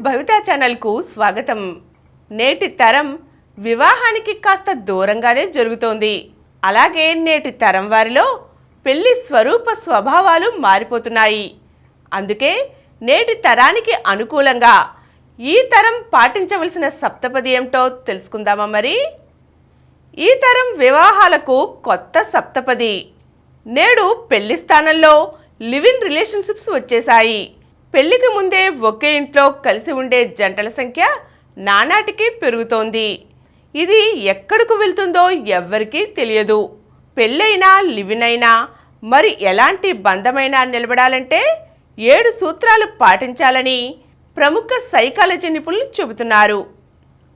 భవితా ఛానల్కు స్వాగతం. నేటి తరం వివాహానికి కాస్త దూరంగానే జరుగుతోంది. అలాగే నేటి తరం వారిలో పెళ్లి స్వరూప స్వభావాలు మారిపోతున్నాయి. అందుకే నేటి తరానికి అనుకూలంగా ఈ తరం పాటించవలసిన సప్తపది ఏమిటో తెలుసుకుందామా మరి? ఈ తరం వివాహాలకు కొత్త సప్తపది. నేడు పెళ్లి స్థానంలో లివ్ ఇన్ రిలేషన్షిప్స్ వచ్చేశాయి. పెళ్లికి ముందే ఒకే ఇంట్లో కలిసి ఉండే జంటల సంఖ్య నానాటికి పెరుగుతోంది. ఇది ఎక్కడకు వెళ్తుందో ఎవ్వరికీ తెలియదు. పెళ్ళైనా లివ్ ఇన్ అయినా మరి ఎలాంటి బంధమైనా నిలబడాలంటే 7 సూత్రాలు పాటించాలని ప్రముఖ సైకాలజీ నిపుణులు చెబుతున్నారు.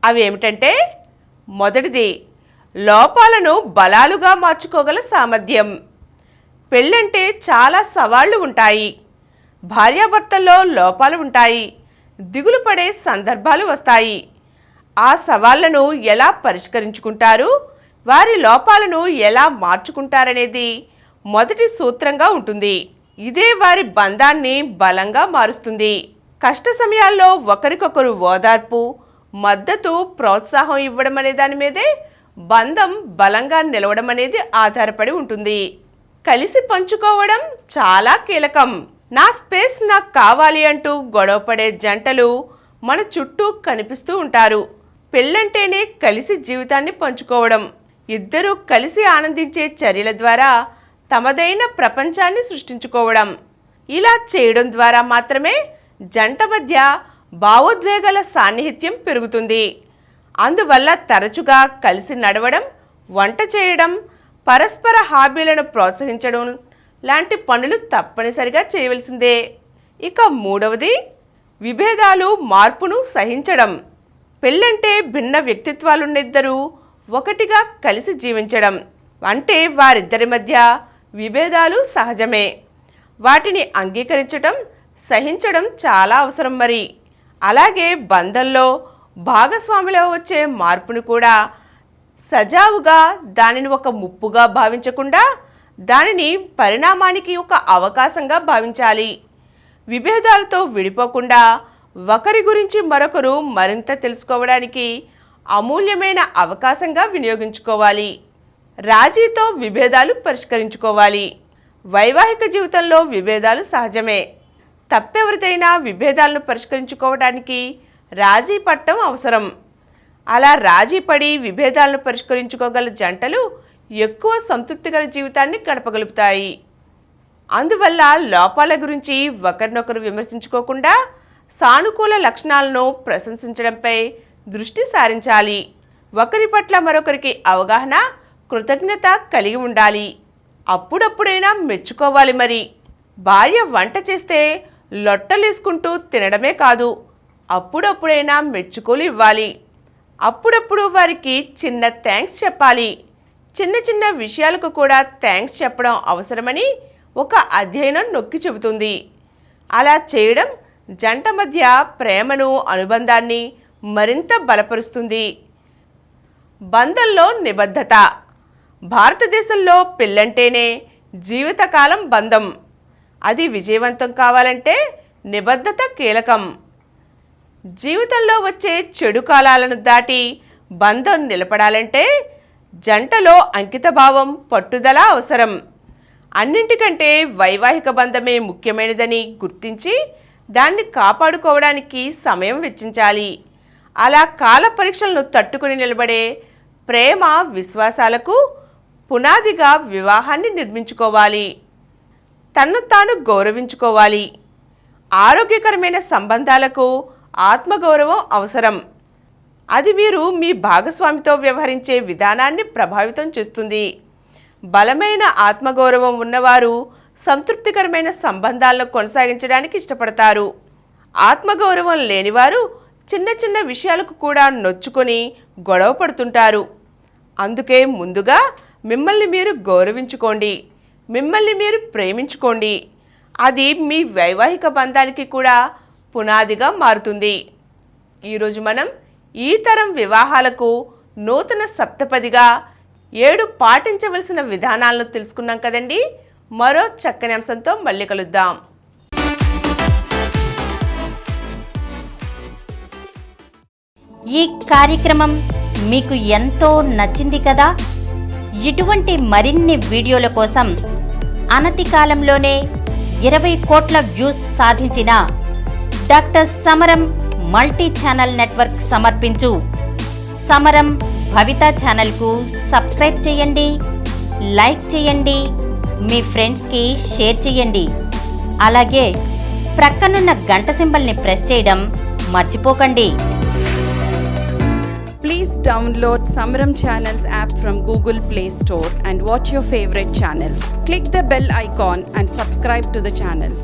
అవి ఏమిటంటే, మొదటిది లోపాలను బలాలుగా మార్చుకోగల సామర్థ్యం. పెళ్ళంటే చాలా సవాళ్లు ఉంటాయి. భార్యాభర్తల్లో లోపాలు ఉంటాయి. దిగులు పడే సందర్భాలు వస్తాయి. ఆ సవాళ్లను ఎలా పరిష్కరించుకుంటారు, వారి లోపాలను ఎలా మార్చుకుంటారనేది మొదటి సూత్రంగా ఉంటుంది. ఇదే వారి బంధాన్ని బలంగా మారుస్తుంది. కష్ట సమయాల్లో ఒకరికొకరు ఓదార్పు, మద్దతు, ప్రోత్సాహం ఇవ్వడం అనే దాని మీదే బంధం బలంగా నిలవడం అనేది ఆధారపడి ఉంటుంది. కలిసి పంచుకోవడం చాలా కీలకం. నా స్పేస్ నాకు కావాలి అంటూ గొడవపడే జంటలు మన చుట్టూ కనిపిస్తూ ఉంటారు. పెళ్ళంటేనే కలిసి జీవితాన్ని పంచుకోవడం. ఇద్దరూ కలిసి ఆనందించే చర్యల ద్వారా తమదైన ప్రపంచాన్ని సృష్టించుకోవడం. ఇలా చేయడం ద్వారా మాత్రమే జంట మధ్య భావోద్వేగాల సాన్నిహిత్యం పెరుగుతుంది. అందువల్ల తరచుగా కలిసి నడవడం, వంట చేయడం, పరస్పర హాబీలను ప్రోత్సహించడం లాంటి పనులు తప్పనిసరిగా చేయవలసిందే. ఇక మూడవది విభేదాలు, మార్పును సహించడం. పెళ్ళంటే భిన్న వ్యక్తిత్వాలున్న ఇద్దరు ఒకటిగా కలిసి జీవించడం. అంటే వారిద్దరి మధ్య విభేదాలు సహజమే. వాటిని అంగీకరించడం, సహించడం చాలా అవసరం. మరి అలాగే బంధంలో భాగస్వామిలో వచ్చే మార్పును కూడా సజావుగా, దానిని ఒక ముప్పుగా భావించకుండా దానిని పరిణామానికి ఒక అవకాశంగా భావించాలి. విభేదాలతో విడిపోకుండా ఒకరి గురించి మరొకరు మరింత తెలుసుకోవడానికి అమూల్యమైన అవకాశంగా వినియోగించుకోవాలి. రాజీతో విభేదాలు పరిష్కరించుకోవాలి. వైవాహిక జీవితంలో విభేదాలు సహజమే. తప్పెవరిదైనా విభేదాలను పరిష్కరించుకోవడానికి రాజీ పడటం అవసరం. అలా రాజీ పడి విభేదాలను పరిష్కరించుకోగల జంటలు ఎక్కువ సంతృప్తికర జీవితాన్ని గడపగలుగుతాయి. అందువల్ల లోపాల గురించి ఒకరినొకరు విమర్శించుకోకుండా సానుకూల లక్షణాలను ప్రశంసించడంపై దృష్టి సారించాలి. ఒకరి పట్ల మరొకరికి అవగాహన, కృతజ్ఞత కలిగి ఉండాలి. అప్పుడప్పుడైనా మెచ్చుకోవాలి. మరి భార్య వంట చేస్తే లొట్టలేసుకుంటూ తినడమే కాదు, అప్పుడప్పుడైనా మెచ్చుకోలు ఇవ్వాలి. అప్పుడప్పుడు వారికి చిన్న థ్యాంక్స్ చెప్పాలి. చిన్న చిన్న విషయాలకు కూడా థ్యాంక్స్ చెప్పడం అవసరమని ఒక అధ్యయనం నొక్కి చెబుతుంది. అలా చేయడం జంట మధ్య ప్రేమను, అనుబంధాన్ని మరింత బలపరుస్తుంది. బంధంలో నిబద్ధత. భారతదేశంలో పెళ్ళంటేనే జీవితకాలం బంధం. అది విజయవంతం కావాలంటే నిబద్ధత కీలకం. జీవితంలో వచ్చే చెడు కాలాలను దాటి బంధం నిలబడాలంటే జంటలో అంకితభావం, పట్టుదల అవసరం. అన్నింటికంటే వైవాహిక బంధమే ముఖ్యమైనదని గుర్తించి దాన్ని కాపాడుకోవడానికి సమయం వెచ్చించాలి. అలా కాల పరీక్షలను తట్టుకుని నిలబడే ప్రేమ, విశ్వాసాలకు పునాదిగా వివాహాన్ని నిర్మించుకోవాలి. తన్ను తాను గౌరవించుకోవాలి. ఆరోగ్యకరమైన సంబంధాలకు ఆత్మగౌరవం అవసరం. అది మీరు మీ భాగస్వామితో వ్యవహరించే విధానాన్ని ప్రభావితం చేస్తుంది. బలమైన ఆత్మగౌరవం ఉన్నవారు సంతృప్తికరమైన సంబంధాలను కొనసాగించడానికి ఇష్టపడతారు. ఆత్మగౌరవం లేనివారు చిన్న చిన్న విషయాలకు కూడా నొచ్చుకొని గొడవ పడుతుంటారు. అందుకే ముందుగా మిమ్మల్ని మీరు గౌరవించుకోండి, మిమ్మల్ని మీరు ప్రేమించుకోండి. అది మీ వైవాహిక బంధానికి కూడా పునాదిగా మారుతుంది. ఈరోజు మనం ఈ తరం వివాహాలకు నూతన సప్తపదిగా 7 పాటించవలసిన విధానాలను తెలుసుకున్నాం కదండి. మరో చక్కని అంశంతో మళ్ళీ కలుద్దాం. ఈ కార్యక్రమం మీకు ఎంతో నచ్చింది కదా? ఇటువంటి మరిన్ని వీడియోల కోసం అనతి కాలంలోనే 20 కోట్ల వ్యూస్ సాధించిన డాక్టర్ సమరం మల్టీ ఛానల్ నెట్వర్క్ సమర్పించు సమరం భవిత ఛానల్కు సబ్స్క్రైబ్ చేయండి, లైక్ చేయండి, మీ ఫ్రెండ్స్కి షేర్ చేయండి. అలాగే ప్రక్కనున్న గంట సింబల్ని ప్రెస్ చేయడం మర్చిపోకండి. Please download Samaram Channels app from Google Play Store and watch your favorite channels. Click the bell icon and subscribe to the channels.